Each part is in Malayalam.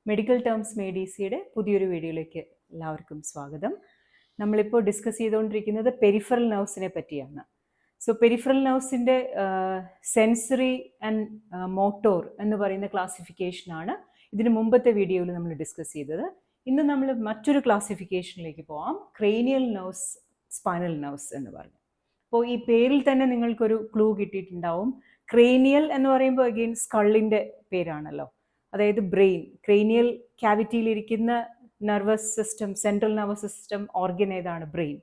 മെഡിക്കൽ ടേംസ് മെയ്ഡ് ഈസിയുടെ പുതിയൊരു വീഡിയോയിലേക്ക് എല്ലാവർക്കും സ്വാഗതം. നമ്മളിപ്പോൾ ഡിസ്കസ് ചെയ്തുകൊണ്ടിരിക്കുന്നത് പെരിഫറൽ നെർവ്സിനെ പറ്റിയാണ്. സോ പെരിഫറൽ നെർവ്സിൻ്റെ സെൻസറി ആൻഡ് മോട്ടോർ എന്ന് പറയുന്ന ക്ലാസിഫിക്കേഷനാണ് ഇതിന് മുമ്പത്തെ വീഡിയോയിൽ നമ്മൾ ഡിസ്കസ് ചെയ്തത്. ഇന്ന് നമ്മൾ മറ്റൊരു ക്ലാസിഫിക്കേഷനിലേക്ക് പോവാം, ക്രേനിയൽ നെർവ്സ്, സ്പൈനൽ നെർവ്സ് എന്ന് പറഞ്ഞു. അപ്പോൾ ഈ പേരിൽ തന്നെ നിങ്ങൾക്കൊരു ക്ലൂ കിട്ടിയിട്ടുണ്ടാവും. ക്രേനിയൽ എന്ന് പറയുമ്പോൾ അഗെയിൻ സ്കള്ളിൻ്റെ പേരാണല്ലോ, അതായത് ബ്രെയിൻ, ക്രേനിയൽ ക്യാവിറ്റിയിലിരിക്കുന്ന nervous system, central nervous system organ ഏതാണ്? ബ്രെയിൻ.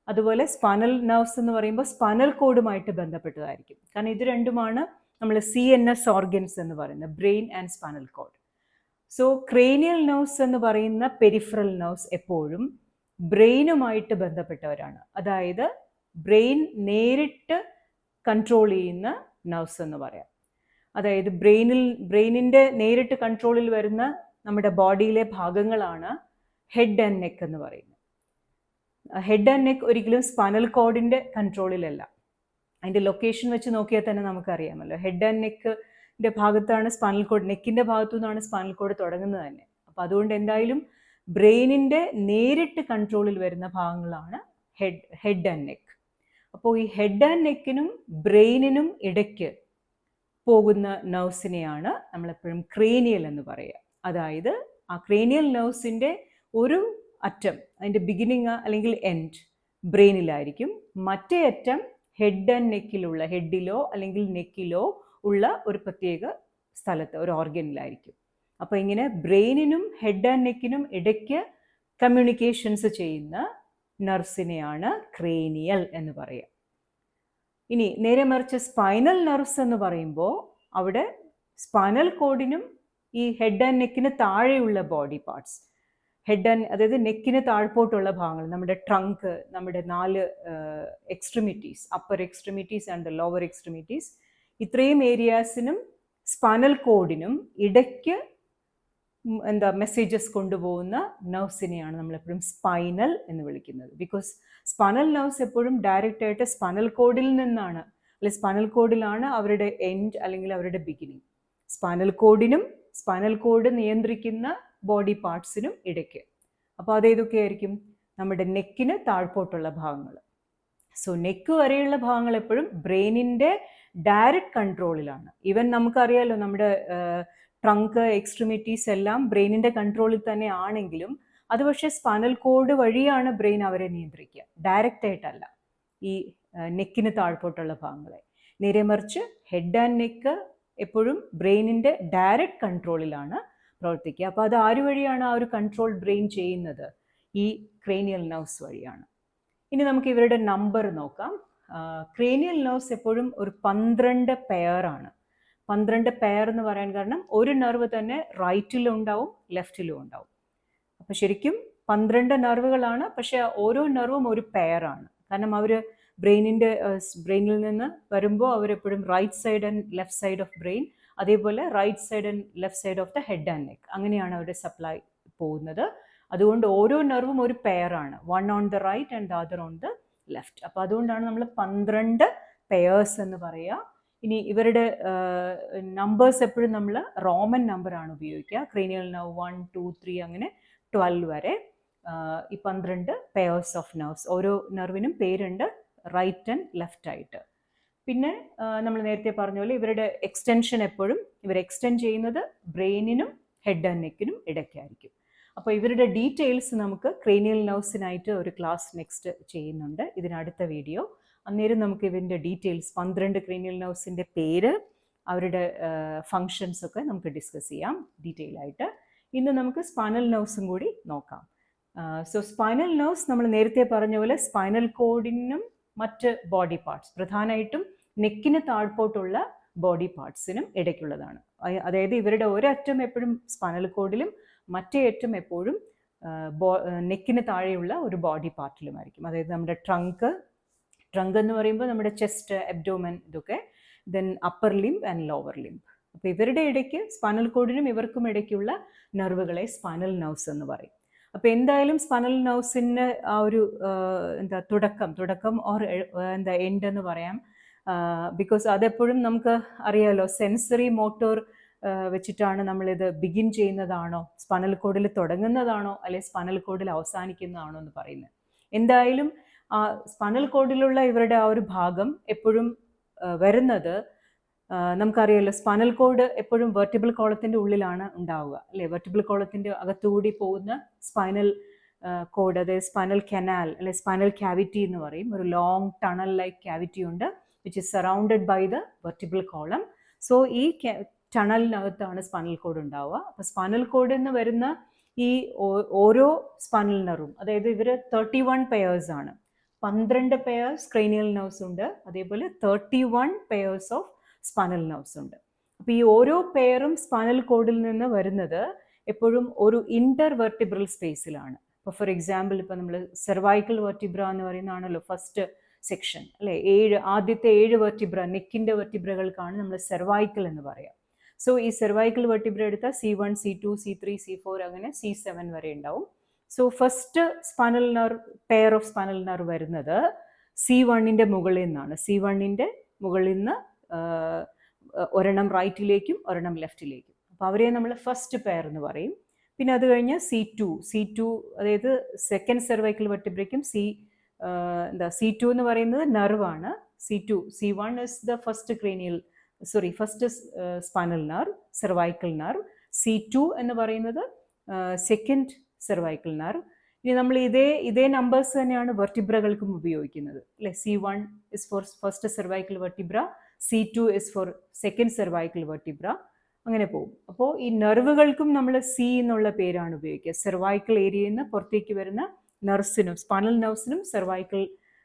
അതുപോലെ സ്പൈനൽ നെർവ്സ് എന്ന് പറയുമ്പോൾ സ്പൈനൽ കോഡുമായിട്ട് ബന്ധപ്പെട്ടതായിരിക്കും, കാരണം ഇത് രണ്ടുമാണ് നമ്മൾ CNS ഓർഗൻസ് എന്ന് പറയുന്നത്, brain and spinal cord. So cranial nerves എന്ന് പറയുന്ന പെരിഫറൽ നെർവ്സ് എപ്പോഴും ബ്രെയിനുമായിട്ട് ബന്ധപ്പെട്ടവരാണ്, അതായത് ബ്രെയിൻ നേരിട്ട് കൺട്രോൾ ചെയ്യുന്ന നെർവ്സ് എന്ന് പറയാം. അതായത് ബ്രെയിനിൻ്റെ നേരിട്ട് കൺട്രോളിൽ വരുന്ന നമ്മുടെ ബോഡിയിലെ ഭാഗങ്ങളാണ് ഹെഡ് ആൻഡ് നെക്ക് എന്ന് പറയുന്നത്. ഹെഡ് ആൻഡ് നെക്ക് ഒരിക്കലും സ്പൈനൽ കോഡിൻ്റെ കൺട്രോളിലല്ല. അതിൻ്റെ ലൊക്കേഷൻ വെച്ച് നോക്കിയാൽ തന്നെ നമുക്കറിയാമല്ലോ, ഹെഡ് ആൻഡ് നെക്കിൻ്റെ ഭാഗത്താണ് സ്പൈനൽ കോഡ്, നെക്കിൻ്റെ ഭാഗത്തു നിന്നാണ് സ്പൈനൽ കോഡ് തുടങ്ങുന്നത് തന്നെ. അപ്പോൾ അതുകൊണ്ട് എന്തായാലും ബ്രെയിനിൻ്റെ നേരിട്ട് കൺട്രോളിൽ വരുന്ന ഭാഗങ്ങളാണ് ഹെഡ് ആൻഡ് നെക്ക്. അപ്പോൾ ഈ ഹെഡ് ആൻഡ് നെക്കിനും ബ്രെയിനിനും ഇടയ്ക്ക് പോകുന്ന നെർവ്സിനെയാണ് നമ്മളെപ്പോഴും ക്രേനിയൽ എന്ന് പറയുക. അതായത് ആ ക്രേനിയൽ നെർവ്സിൻ്റെ ഒരു അറ്റം, അതിൻ്റെ ബിഗിനിങ് അല്ലെങ്കിൽ എൻഡ് ബ്രെയിനിലായിരിക്കും, മറ്റേ അറ്റം ഹെഡ് ആൻഡ് നെക്കിലുള്ള, ഹെഡിലോ അല്ലെങ്കിൽ നെക്കിലോ ഉള്ള ഒരു പ്രത്യേക സ്ഥലത്ത്, ഒരു ഓർഗനിലായിരിക്കും. അപ്പോൾ ഇങ്ങനെ ബ്രെയിനിനും ഹെഡ് ആൻഡ് നെക്കിനും ഇടയ്ക്ക് കമ്മ്യൂണിക്കേഷൻസ് ചെയ്യുന്ന നെർവ്സിനെയാണ് ക്രേനിയൽ എന്ന് പറയുക. ഇനി നേരെ മറിച്ച് സ്പൈനൽ നെർവ്സ് എന്ന് പറയുമ്പോൾ അവിടെ സ്പൈനൽ കോഡിനും ഈ ഹെഡ് ആൻഡ് നെക്കിന് താഴെയുള്ള ബോഡി പാർട്സ്, അതായത് നെക്കിന് താഴ്പോട്ടുള്ള ഭാഗങ്ങൾ, നമ്മുടെ ട്രങ്ക്, നമ്മുടെ 4 extremities, upper extremities and lower extremities, ഇത്രയും ഏരിയാസിനും സ്പൈനൽ കോഡിനും ഇടയ്ക്ക് മെസ്സേജസ് കൊണ്ടുപോകുന്ന നെർവ്സിനെയാണ് നമ്മളെപ്പോഴും സ്പൈനൽ എന്ന് വിളിക്കുന്നത്. ബിക്കോസ് സ്പൈനൽ നെർവ്സ് എപ്പോഴും ഡയറക്റ്റ് ആയിട്ട് സ്പൈനൽ കോഡിൽ നിന്നാണ്, അല്ലെങ്കിൽ സ്പൈനൽ കോഡിലാണ് അവരുടെ എൻഡ് അല്ലെങ്കിൽ അവരുടെ ബിഗിനിങ്. സ്പൈനൽ കോഡിനും സ്പൈനൽ കോഡ് നിയന്ത്രിക്കുന്ന ബോഡി പാർട്സിനും ഇടയ്ക്ക്. അപ്പോൾ അതേതൊക്കെയായിരിക്കും? നമ്മുടെ നെക്കിന് താഴ്പോട്ടുള്ള ഭാഗങ്ങൾ. സോ നെക്ക് വരെയുള്ള ഭാഗങ്ങൾ എപ്പോഴും ബ്രെയിനിൻ്റെ ഡയറക്റ്റ് കൺട്രോളിലാണ്. ഈവൻ നമുക്കറിയാലോ, നമ്മുടെ ട്രങ്ക്, എക്സ്ട്രിമിറ്റീസ് എല്ലാം ബ്രെയിനിൻ്റെ കൺട്രോളിൽ തന്നെ ആണെങ്കിലും അത് പക്ഷേ സ്പൈനൽ കോഡ് വഴിയാണ് ബ്രെയിൻ അവരെ നിയന്ത്രിക്കുക, ഡയറക്റ്റ് ആയിട്ടല്ല ഈ നെക്കിന് താഴ്പോട്ടുള്ള ഭാഗങ്ങളെ. നേരെ മറിച്ച് ഹെഡ് ആൻഡ് നെക്ക് എപ്പോഴും ബ്രെയിനിൻ്റെ ഡയറക്റ്റ് കൺട്രോളിലാണ് പ്രവർത്തിക്കുക. അപ്പോൾ അത് ആര് വഴിയാണ് ആ ഒരു കൺട്രോൾ ബ്രെയിൻ ചെയ്യുന്നത്? ഈ ക്രേനിയൽ നെർവ്സ് വഴിയാണ്. ഇനി നമുക്ക് ഇവരുടെ നമ്പർ നോക്കാം. ക്രേനിയൽ നെർവ്സ് എപ്പോഴും ഒരു 12 പെയറാണ്. 12 പെയർ എന്ന് പറയാൻ കാരണം ഒരു നെർവ് തന്നെ റൈറ്റിലും ഉണ്ടാവും, ലെഫ്റ്റിലും ഉണ്ടാവും. അപ്പോൾ ശരിക്കും 12 നെർവുകളാണ്, പക്ഷേ ഓരോ നെർവും ഒരു പെയറാണ്. കാരണം അവർ ബ്രെയിനിൽ നിന്ന് വരുമ്പോൾ അവരെപ്പോഴും right side and left side of brain, അതേപോലെ right side and left side of the head and neck, അങ്ങനെയാണ് അവരുടെ സപ്ലൈ പോകുന്നത്. അതുകൊണ്ട് ഓരോ നെർവും ഒരു പെയറാണ്, one on the right and the other on the left. അപ്പോൾ അതുകൊണ്ടാണ് നമ്മൾ 12 പെയേഴ്സ് എന്ന് പറയുക. ഇനി ഇവരുടെ നമ്പേഴ്സ് എപ്പോഴും നമ്മൾ റോമൻ നമ്പറാണ് ഉപയോഗിക്കുക. ക്രേനിയൽ നെർവ് 1, 2, 3 അങ്ങനെ 12 വരെ ഈ 12 പെയേഴ്സ് ഓഫ് നെർവ്സ്. ഓരോ നെർവിനും പേരുണ്ട്, റൈറ്റ് ആൻഡ് ലെഫ്റ്റ് ആയിട്ട്. പിന്നെ നമ്മൾ നേരത്തെ പറഞ്ഞ പോലെ ഇവരുടെ എക്സ്റ്റൻഷൻ എപ്പോഴും ഇവർ എക്സ്റ്റെൻഡ് ചെയ്യുന്നത് ബ്രെയിനിനും ഹെഡ് ആൻഡ് നെക്കിനും ഇടയ്ക്കായിരിക്കും. അപ്പോൾ ഇവരുടെ ഡീറ്റെയിൽസ് നമുക്ക് ക്രേനിയൽ നെർവ്സിനായിട്ട് ഒരു ക്ലാസ് നെക്സ്റ്റ് ചെയ്യുന്നുണ്ട്, ഇതിനടുത്ത വീഡിയോ. അന്നേരം നമുക്ക് ഇവൻ്റെ ഡീറ്റെയിൽസ്, 12 ക്രേനിയൽ നെർവ്സിൻ്റെ പേര്, അവരുടെ ഫങ്ഷൻസ് ഒക്കെ നമുക്ക് ഡിസ്കസ് ചെയ്യാം ഡീറ്റെയിൽ ആയിട്ട്. ഇന്ന് നമുക്ക് സ്പൈനൽ നെർവ്സും കൂടി നോക്കാം. സോ സ്പൈനൽ നെർവ്സ് നമ്മൾ നേരത്തെ പറഞ്ഞ പോലെ സ്പൈനൽ കോഡിനും മറ്റ് ബോഡി പാർട്സ്, പ്രധാനമായിട്ടും നെക്കിന് താഴ്പോട്ടുള്ള ബോഡി പാർട്സിനും ഇടയ്ക്കുള്ളതാണ്. അതായത് ഇവരുടെ ഒരറ്റം എപ്പോഴും സ്പൈനൽ കോഡിലും മറ്റേ അറ്റം എപ്പോഴും നെക്കിന് താഴെയുള്ള ഒരു ബോഡി പാർട്ടിലുമായിരിക്കും. അതായത് നമ്മുടെ ട്രങ്ക് എന്ന് പറയുമ്പോൾ നമ്മുടെ ചെസ്റ്റ്, അബ്ഡോമൻ, ഇതൊക്കെ, then upper limb and lower limb. അപ്പോൾ ഇവരുടെ ഇടയ്ക്ക് സ്പൈനൽ കോഡിനും ഇവർക്കും ഇടയ്ക്കുള്ള നെർവുകളെ സ്പൈനൽ നെർവ്സ് എന്ന് പറയും. അപ്പോൾ എന്തായാലും സ്പൈനൽ നെർവ്സിന് ആ ഒരു തുടക്കം ഓർ എൻഡ് എന്ന് പറയാം. ബിക്കോസ് അതെപ്പോഴും നമുക്ക് അറിയാമല്ലോ, സെൻസറി മോട്ടോർ വെച്ചിട്ടാണ് നമ്മളിത് ബിഗിൻ ചെയ്യുന്നതാണോ, സ്പൈനൽ കോഡിൽ തുടങ്ങുന്നതാണോ, അല്ലെ സ്പൈനൽ കോഡിൽ അവസാനിക്കുന്നതാണോ എന്ന് പറയുന്നത്. എന്തായാലും സ്പൈനൽ കോഡിലുള്ള ഇവരുടെ ആ ഒരു ഭാഗം എപ്പോഴും വരുന്നത്, നമുക്കറിയാമല്ലോ സ്പൈനൽ കോഡ് എപ്പോഴും വെർട്ടിബിൾ കോളത്തിൻ്റെ ഉള്ളിലാണ് ഉണ്ടാവുക അല്ലേ. വെർട്ടിബിൾ കോളത്തിൻ്റെ അകത്തുകൂടി പോകുന്ന സ്പൈനൽ കോഡ്, അതായത് സ്പൈനൽ കനാൽ അല്ലെ സ്പൈനൽ ക്യാവിറ്റി എന്ന് പറയും. ഒരു ലോങ് ടണൽ ലൈക്ക് ക്യാവിറ്റി ഉണ്ട് which is surrounded by the vertebral column. So ഈ ടണലിനകത്താണ് സ്പൈനൽ കോഡ് ഉണ്ടാവുക. അപ്പോൾ സ്പൈനൽ കോഡിൽ നിന്ന് വരുന്ന ഈ ഓരോ സ്പൈനൽ നെർവും, അതായത് ഇവർ 31 പെയേഴ്സ് ആണ്. 12 പെയേഴ്സ് ക്രേനിയൽ നെർവ്സ് ഉണ്ട്, അതേപോലെ 31 പെയേഴ്സ് ഓഫ് സ്പൈനൽ നെർവ്സ് ഉണ്ട്. അപ്പോൾ ഈ ഓരോ പെയറും സ്പൈനൽ കോഡിൽ നിന്ന് വരുന്നത് എപ്പോഴും ഒരു ഇന്റർ വെർട്ടിബ്രൽ സ്പേസിലാണ്. ഇപ്പോൾ ഫോർ എക്സാമ്പിൾ ഇപ്പോൾ നമ്മൾ സെർവൈക്കൽ വെർട്ടിബ്ര എന്ന് പറയുന്നതാണല്ലോ ഫസ്റ്റ് സെക്ഷൻ അല്ലേ. ആദ്യത്തെ 7 വെർട്ടിബ്ര, നെക്കിൻ്റെ വെർട്ടിബ്രകൾക്കാണ് നമ്മൾ സെർവൈക്കൽ എന്ന് പറയാം. സോ ഈ സെർവൈക്കൽ വെർട്ടിബ്ര എടുത്താൽ C1, C2, C3, C4 അങ്ങനെ C7 വരെ ഉണ്ടാവും. So first spinal nerve, pair of spinal nerve വരുന്നത് C1ൻ്റെ മുകളിൽ നിന്നാണ്. C1ൻ്റെ മുകളിൽ നിന്ന് ഒരെണ്ണം റൈറ്റിലേക്കും ഒരെണ്ണം ലെഫ്റ്റിലേക്കും. അപ്പോൾ അവരെ നമ്മൾ ഫസ്റ്റ് പെയർ എന്ന് പറയും. പിന്നെ അത് കഴിഞ്ഞ് C2 അതായത് സെക്കൻഡ് സെർവൈക്കൽ വെർട്ടിബ്രയ്ക്കും C2 എന്ന് പറയുന്നത് നെർവാണ്. C1 is the first spinal nerve, cervical nerve. C2 എന്ന് പറയുന്നത് സെക്കൻഡ് സെർവൈക്കൽ നെർവ്. ഇനി നമ്മൾ ഇതേ നമ്പേഴ്സ് തന്നെയാണ് വെർട്ടിബ്രകൾക്കും ഉപയോഗിക്കുന്നത് അല്ലേ. C1 is for first cervical vertebra, C2 is for second cervical vertebra, അങ്ങനെ പോകും. അപ്പോൾ ഈ നെർവുകൾക്കും നമ്മൾ C എന്നുള്ള പേരാണ് ഉപയോഗിക്കുക. സെർവൈക്കൽ ഏരിയയിൽ നിന്ന് പുറത്തേക്ക് വരുന്ന നെർവ്സിനും, സ്പൈനൽ നെർവ്സിനും സെർവൈക്കൽ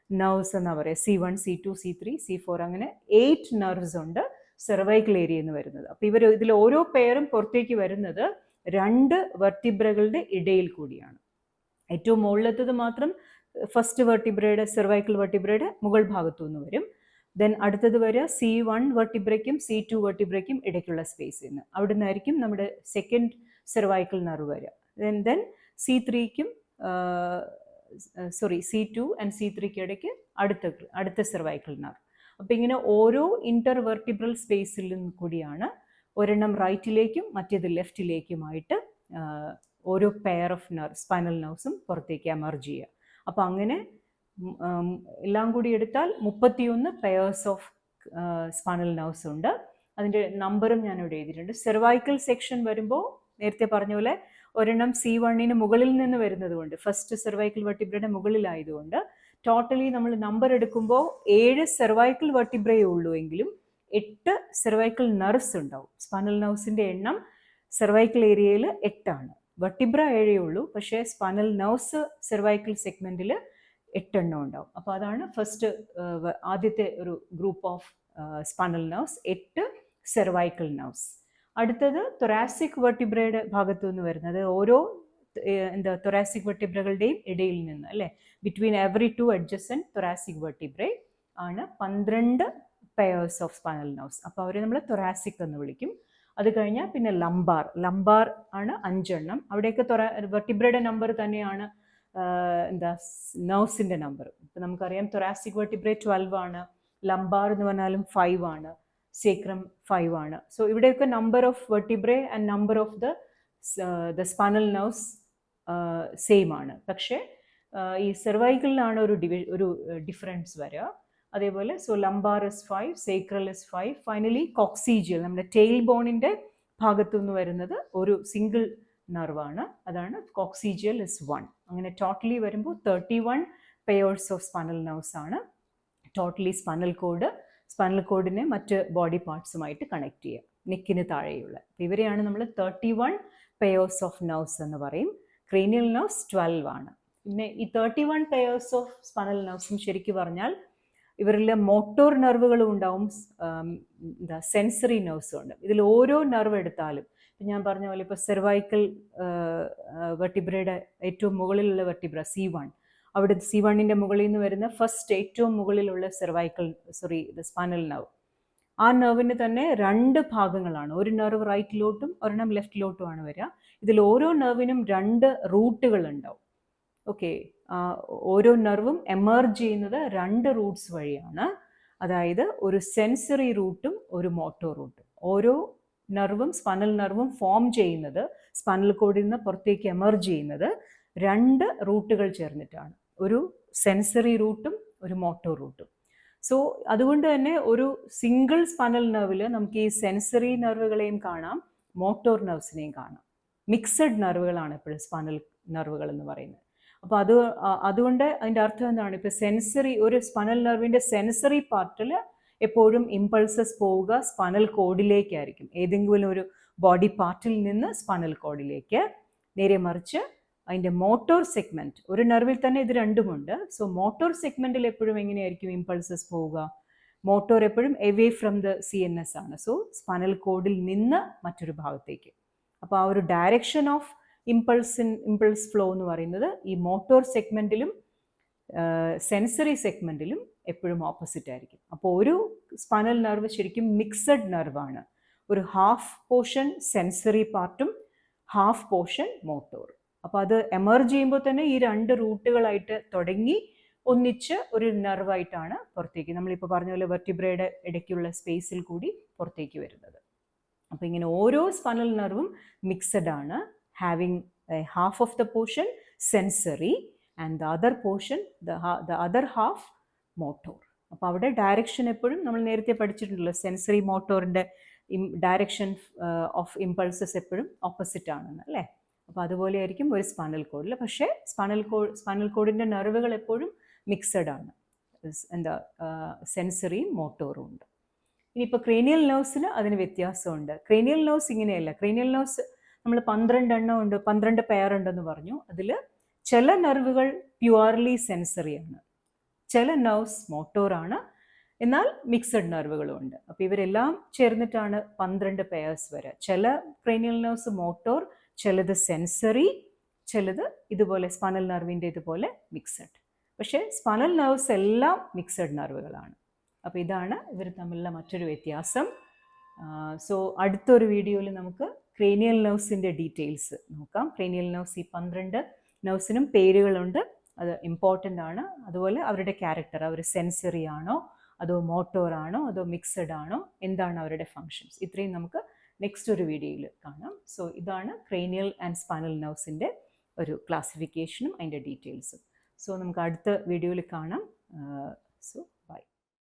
നെർവ്സ് എന്നാ പറയുക. C1, C2, C3, C4 അങ്ങനെ 8 നെർവ്സ് ഉണ്ട് സെർവൈക്കൽ ഏരിയയിൽ നിന്ന് വരുന്നത്. അപ്പോൾ ഇതിൽ ഓരോ പെയറും പുറത്തേക്ക് വരുന്നത് 2 വെർട്ടിബ്രകളുടെ ഇടയിൽ കൂടിയാണ്. ഏറ്റവും മുകളിലത്തത് മാത്രം ഫസ്റ്റ് വെർട്ടിബ്രയുടെ, സെർവൈക്കൽ വെർട്ടിബ്രയുടെ മുകൾ ഭാഗത്തു നിന്ന് വരും. ദെൻ അടുത്തത് വരിക C1 വെർട്ടിബ്രയ്ക്കും C2 വെർട്ടിബ്രയ്ക്കും ഇടയ്ക്കുള്ള സ്പേസിൽ നിന്ന്. അവിടെ നിന്നായിരിക്കും നമ്മുടെ സെക്കൻഡ് സെർവൈക്കൽ നെർവ് വരിക. ദെൻ C2 ആൻഡ് C3 ഇടയ്ക്ക് അടുത്ത സെർവൈക്കൽ നെർവ്. അപ്പോൾ ഇങ്ങനെ ഓരോ ഇന്റർ വെർട്ടിബ്രൽ സ്പേസിൽ നിന്നും കൂടിയാണ് ഒരെണ്ണം റൈറ്റിലേക്കും മറ്റേത് ലെഫ്റ്റിലേക്കുമായിട്ട് ഓരോ പെയർ ഓഫ് സ്പൈനൽ നെർവ്സും പുറത്തേക്ക് എമർജ് ചെയ്യുക. അപ്പോൾ അങ്ങനെ എല്ലാം കൂടി എടുത്താൽ 31 പെയേഴ്സ് ഓഫ് സ്പൈനൽ നെർവ്സ് ഉണ്ട്. അതിൻ്റെ നമ്പറും ഞാനിവിടെ എഴുതിയിട്ടുണ്ട്. സെർവൈക്കൽ സെക്ഷൻ വരുമ്പോൾ നേരത്തെ പറഞ്ഞ പോലെ ഒരെണ്ണം C1ന് മുകളിൽ നിന്ന് വരുന്നത് കൊണ്ട്, ഫസ്റ്റ് സെർവൈക്കൽ വെർട്ടിബ്രയുടെ മുകളിലായതുകൊണ്ട് ടോട്ടലി നമ്മൾ നമ്പർ എടുക്കുമ്പോൾ 7 സെർവൈക്കൽ വെർട്ടിബ്രയേ ഉള്ളൂ എങ്കിലും 8 സെർവൈക്കൽ നെർവ്സ് ഉണ്ടാവും. സ്പൈനൽ നെർവ്സിൻ്റെ എണ്ണം സെർവൈക്കൽ ഏരിയയിൽ 8 ആണ്. വെർട്ടിബ്ര 7 ഉള്ളൂ, പക്ഷേ സ്പൈനൽ നെർവ്സ് സെർവൈക്കൽ സെഗ്മെൻറ്റിൽ 8 എണ്ണം ഉണ്ടാവും. അപ്പോൾ അതാണ് ഫസ്റ്റ് ആദ്യത്തെ ഒരു group of spinal nerves, 8 cervical nerves. അടുത്തത് തൊറാസിക് വെർട്ടിബ്രയുടെ ഭാഗത്തു നിന്ന് വരുന്നത് ഓരോ തൊറാസിക് വെർട്ടിബ്രകളുടെയും ഇടയിൽ നിന്ന് അല്ലേ, between every 2 adjacent thoracic vertebrae ആണ് 12 പെയേഴ്സ് ഓഫ് സ്പൈനൽ നെർവ്സ്. അപ്പോൾ അവരെ നമ്മൾ തൊറാസിക് എന്ന് വിളിക്കും. അത് കഴിഞ്ഞാൽ പിന്നെ ലംബാർ ആണ് 5 എണ്ണം. അവിടെയൊക്കെ വെർട്ടിബ്രയുടെ നമ്പർ തന്നെയാണ് നെർവ്സിൻ്റെ നമ്പർ. ഇപ്പം നമുക്കറിയാം തൊറാസിക് വെർട്ടിബ്രേ 12 ആണ്, ലംബാർ എന്ന് പറഞ്ഞാലും 5 ആണ്, സേക്രം 5 ആണ്. സോ ഇവിടെയൊക്കെ number of vertebrae and number of the spinal nerves same ആണ്. പക്ഷേ ഈ സെർവൈക്കലിലാണ് ഒരു ഡിഫറൻസ് വരിക. അതേപോലെ so lumbar is 5, sacral is 5, finally coccygeal നമ്മുടെ ടെയിൽ ബോണിൻ്റെ ഭാഗത്തു നിന്ന് വരുന്നത് ഒരു സിംഗിൾ നെർവാണ്, അതാണ് കോക്സീജിയൽ ഇസ് 1. അങ്ങനെ ടോട്ടലി വരുമ്പോൾ 31 പെയേഴ്സ് ഓഫ് സ്പൈനൽ നെർവ്സ് ആണ് ടോട്ടലി സ്പൈനൽ കോഡിനെ മറ്റ് ബോഡി പാർട്സുമായിട്ട് കണക്ട് ചെയ്യുക, നെക്കിന് താഴെയുള്ള. ഇവരെയാണ് നമ്മൾ 31 പെയേഴ്സ് ഓഫ് നെർവ്സ് എന്ന് പറയും. ക്രേനിയൽ നെർവ്സ് 12 ആണ്. പിന്നെ ഈ 31 പെയേഴ്സ് ഓഫ് സ്പൈനൽ നെർവ്സും ശരിക്കും പറഞ്ഞാൽ ഇവരിൽ മോട്ടോർ നെർവുകളും ഉണ്ടാവും, സെൻസറി നെർവ്സും ഉണ്ട്. ഇതിൽ ഓരോ നെർവ് എടുത്താലും ഇപ്പം ഞാൻ പറഞ്ഞ പോലെ ഇപ്പോൾ സെർവൈക്കൽ വെർട്ടിബ്രയുടെ ഏറ്റവും മുകളിലുള്ള വെർട്ടിബ്ര C1, അവിടെ C1ൻ്റെ മുകളിൽ നിന്ന് വരുന്ന ഫസ്റ്റ് ഏറ്റവും മുകളിലുള്ള സ്പൈനൽ നെർവ്, ആ നെർവിന് തന്നെ 2 ഭാഗങ്ങളാണ്. ഒരു നെർവ് റൈറ്റിലോട്ടും ഒരെണ്ണം ലെഫ്റ്റിലോട്ടുമാണ് വരിക. ഇതിൽ ഓരോ നെർവിനും 2 റൂട്ടുകൾ ഉണ്ടാവും. ഓക്കെ, ഓരോ നെർവും എമർജ് ചെയ്യുന്നത് 2 റൂട്ട്സ് വഴിയാണ്. അതായത് ഒരു സെൻസറി റൂട്ടും ഒരു മോട്ടോർ റൂട്ടും. ഓരോ നെർവും സ്പൈനൽ നെർവും ഫോം ചെയ്യുന്നത്, സ്പൈനൽ കോഡിൽ നിന്ന് പുറത്തേക്ക് എമർജ് ചെയ്യുന്നത് 2 റൂട്ടുകൾ ചേർന്നിട്ടാണ്. ഒരു സെൻസറി റൂട്ടും ഒരു മോട്ടോർ റൂട്ടും. സോ അതുകൊണ്ട് തന്നെ ഒരു സിംഗിൾ സ്പൈനൽ നെർവിൽ നമുക്ക് ഈ സെൻസറി നെർവുകളെയും കാണാം, മോട്ടോർ നെർവ്സിനെയും കാണാം. മിക്സഡ് നെർവുകളാണ് എപ്പോഴും സ്പൈനൽ നെർവുകൾ എന്ന് പറയുന്നത്. അപ്പോൾ അതുകൊണ്ട് അതിൻ്റെ അർത്ഥം എന്താണ്? ഇപ്പോൾ സെൻസറി, ഒരു സ്പൈനൽ നെർവിൻ്റെ സെൻസറി പാർട്ടിൽ എപ്പോഴും ഇമ്പൾസസ് പോവുക സ്പൈനൽ കോഡിലേക്കായിരിക്കും, ഏതെങ്കിലും ഒരു ബോഡി പാർട്ടിൽ നിന്ന് സ്പൈനൽ കോഡിലേക്ക്. നേരെ മറിച്ച് അതിൻ്റെ മോട്ടോർ സെഗ്മെൻറ്റ്, ഒരു നെർവിൽ തന്നെ ഇത് രണ്ടുമുണ്ട്. സോ മോട്ടോർ സെഗ്മെൻറ്റിൽ എപ്പോഴും എങ്ങനെയായിരിക്കും ഇമ്പൾസസ് പോവുക? മോട്ടോർ എപ്പോഴും എവേ ഫ്രം ദ CNS ആണ്. സോ സ്പൈനൽ കോഡിൽ നിന്ന് മറ്റൊരു ഭാഗത്തേക്ക്. അപ്പോൾ ആ ഒരു ഡയറക്ഷൻ ഓഫ് ഇമ്പൾസ് ഫ്ലോ എന്ന് പറയുന്നത് ഈ മോട്ടോർ സെഗ്മെൻറ്റിലും സെൻസറി സെഗ്മെൻറ്റിലും എപ്പോഴും ഓപ്പോസിറ്റ് ആയിരിക്കും. അപ്പോൾ ഒരു സ്പൈനൽ നെർവ് ശരിക്കും മിക്സഡ് നെർവാണ്. ഒരു ഹാഫ് പോർഷൻ സെൻസറി പാർട്ടും ഹാഫ് പോർഷൻ മോട്ടോർ. അപ്പോൾ അത് എമർജ് ചെയ്യുമ്പോൾ തന്നെ ഈ 2 റൂട്ടുകളായിട്ട് തുടങ്ങി ഒന്നിച്ച് ഒരു നെർവായിട്ടാണ് പുറത്തേക്ക്, നമ്മളിപ്പോൾ പറഞ്ഞ പോലെ വെർട്ടിബ്രയുടെ ഇടയ്ക്കുള്ള സ്പേസിൽ കൂടി പുറത്തേക്ക് വരുന്നത്. അപ്പോൾ ഇങ്ങനെ ഓരോ സ്പൈനൽ നെർവും മിക്സഡ് ആണ്, having half of the portion sensory and the other portion the other half motor. അപ്പോൾ അവിടെ ഡയറക്ഷൻ എപ്പോഴും നമ്മൾ നേരത്തെ പഠിച്ചിട്ടുണ്ടല്ലോ, സെൻസറി മോട്ടോറിൻ്റെ ഡയറക്ഷൻ ഓഫ് ഇമ്പൾസസ് എപ്പോഴും ഓപ്പോസിറ്റ് ആണെന്ന് അല്ലേ. അപ്പോൾ അതുപോലെ ആയിരിക്കും ഒരു സ്പൈനൽ കോഡിൽ. പക്ഷേ സ്പൈനൽ കോഡിൻ്റെ നെർവുകൾ എപ്പോഴും മിക്സഡ് ആണ്, എന്താ സെൻസറിയും മോട്ടോറും ഉണ്ട്. ഇനിയിപ്പോൾ ക്രേനിയൽ നെർവ്സിന് അതിന് വ്യത്യാസമുണ്ട്. ക്രേനിയൽ നെർവ്സ് ഇങ്ങനെയല്ല. ക്രേനിയൽ നെർവ്സ് നമ്മൾ 12 എണ്ണം ഉണ്ട്, 12 പെയർ ഉണ്ടെന്ന് പറഞ്ഞു. അതിൽ ചില നെർവുകൾ പ്യുവർലി സെൻസറിയാണ്, ചില നെർവ്സ് മോട്ടോറാണ്, എന്നാൽ മിക്സഡ് നെർവുകളും ഉണ്ട്. അപ്പോൾ ഇവരെല്ലാം ചേർന്നിട്ടാണ് 12 പെയർസ് വരെ. ചില ക്രേനിയൽ നെർവ്സ് മോട്ടോർ, ചിലത് സെൻസറി, ചിലത് ഇതുപോലെ സ്പൈനൽ നെർവിൻ്റെ ഇതുപോലെ മിക്സഡ്. പക്ഷേ സ്പൈനൽ നെർവ്സ് എല്ലാം മിക്സഡ് നെർവുകളാണ്. അപ്പോൾ ഇതാണ് ഇവർ തമ്മിലുള്ള മറ്റൊരു വ്യത്യാസം. സോ അടുത്തൊരു വീഡിയോയിൽ നമുക്ക് ക്രേനിയൽ നെർവ്സിൻ്റെ ഡീറ്റെയിൽസ് നോക്കാം. ക്രേനിയൽ നെർവ്സ്, ഈ 12 നെർവ്സിനും പേരുകളുണ്ട്, അത് ഇമ്പോർട്ടൻ്റ് ആണ്. അതുപോലെ അവരുടെ ക്യാരക്ടർ, അവർ സെൻസറി ആണോ അതോ മോട്ടോർ ആണോ അതോ മിക്സഡ് ആണോ, എന്താണ് അവരുടെ ഫങ്ഷൻസ്, ഇത്രയും നമുക്ക് നെക്സ്റ്റ് ഒരു വീഡിയോയിൽ കാണാം. സോ ഇതാണ് ക്രേനിയൽ ആൻഡ് സ്പൈനൽ നെർവ്സിൻ്റെ ഒരു ക്ലാസിഫിക്കേഷനും അതിൻ്റെ ഡീറ്റെയിൽസും. സോ നമുക്ക് അടുത്ത വീഡിയോയിൽ കാണാം. സോ